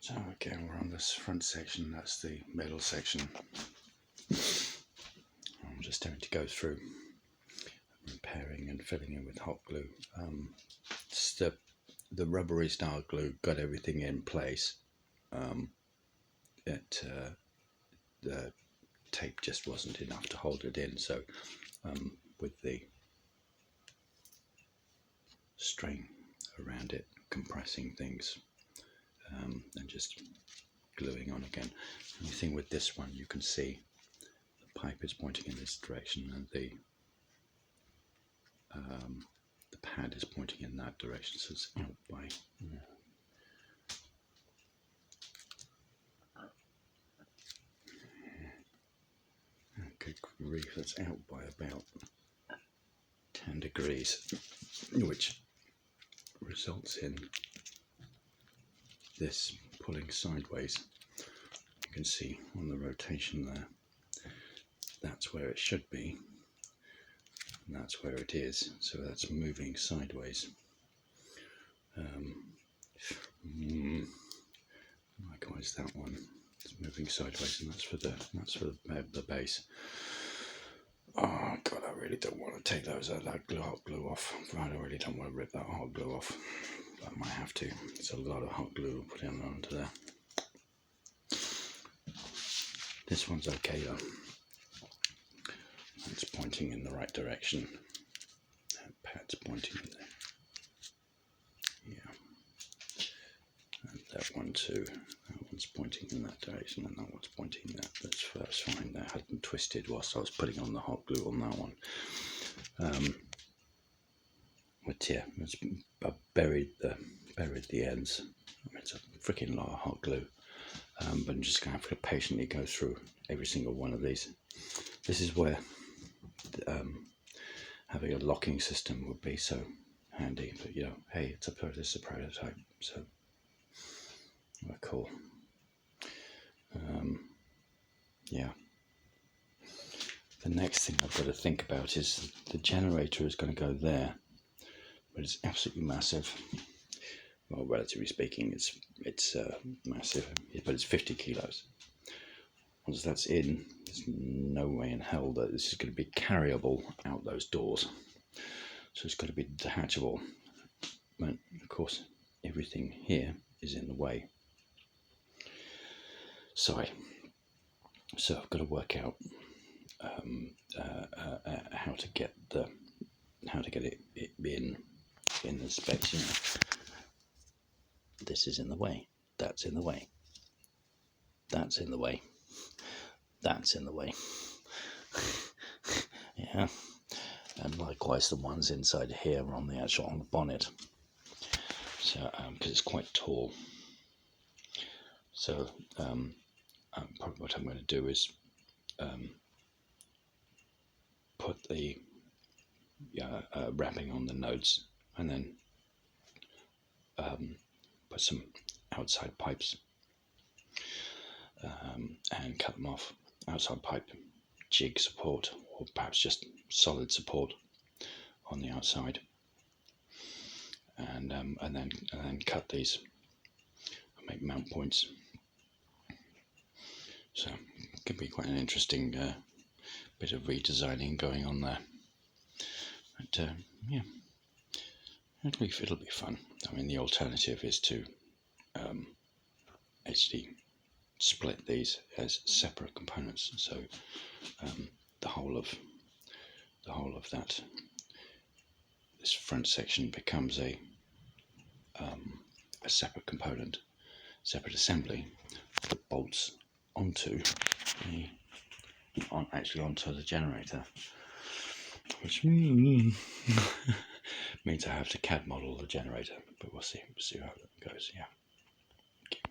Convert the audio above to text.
So again, we're on this front section, that's the middle section. I'm just having to go through repairing and filling in with hot glue. Just the rubbery style glue got everything in place. The tape just wasn't enough to hold it in, so with the string around it compressing things and just gluing on again. The only thing with this one, you can see the pipe is pointing in this direction and the pad is pointing in that direction, so it's out by good grief, that's out by about 10 degrees, which results in this pulling sideways. You can see on the rotation there, that's where it should be, and that's where it is, so that's moving sideways. Likewise that one, it's moving sideways, and that's for the base. Oh god, I really don't want to take that hot glue off. I really don't want to rip that hot glue off. I might have to. It's a lot of hot glue to put in onto there. This one's okay though. It's pointing in the right direction. That pad's pointing in there. Yeah. And that one too. That one's pointing in that direction, and that one's pointing in that. That's fine. That hadn't twisted whilst I was putting on the hot glue on that one. But yeah, I buried the ends. I mean, it's a freaking lot of hot glue. But I'm just going to have to patiently go through every single one of these. This is where having a locking system would be so handy. But you know, hey, it's a prototype, so we're cool. Yeah. The next thing I've got to think about is the generator is going to go there, but it's absolutely massive. Well, relatively speaking, it's massive, but it's 50 kilos. Once that's in, there's no way in hell that this is going to be carryable out those doors. So it's got to be detachable. But of course, everything here is in the way. Sorry. So I've got to work out how to get it in the space. You know, this is in the way. That's in the way. That's in the way. That's in the way. Yeah, and likewise the ones inside here are on the bonnet. So because it's quite tall. So probably what I'm going to do is put the wrapping on the nodes, and then put some outside pipes and cut them off. Outside pipe jig support, or perhaps just solid support on the outside, and then cut these and make mount points. So it could be quite an interesting bit of redesigning going on there. But yeah, it'll be fun. I mean, the alternative is to actually split these as separate components. So the whole of that, this front section becomes a separate component, separate assembly that bolts onto the generator, which means I have to CAD model the generator, but we'll see how that goes. Yeah.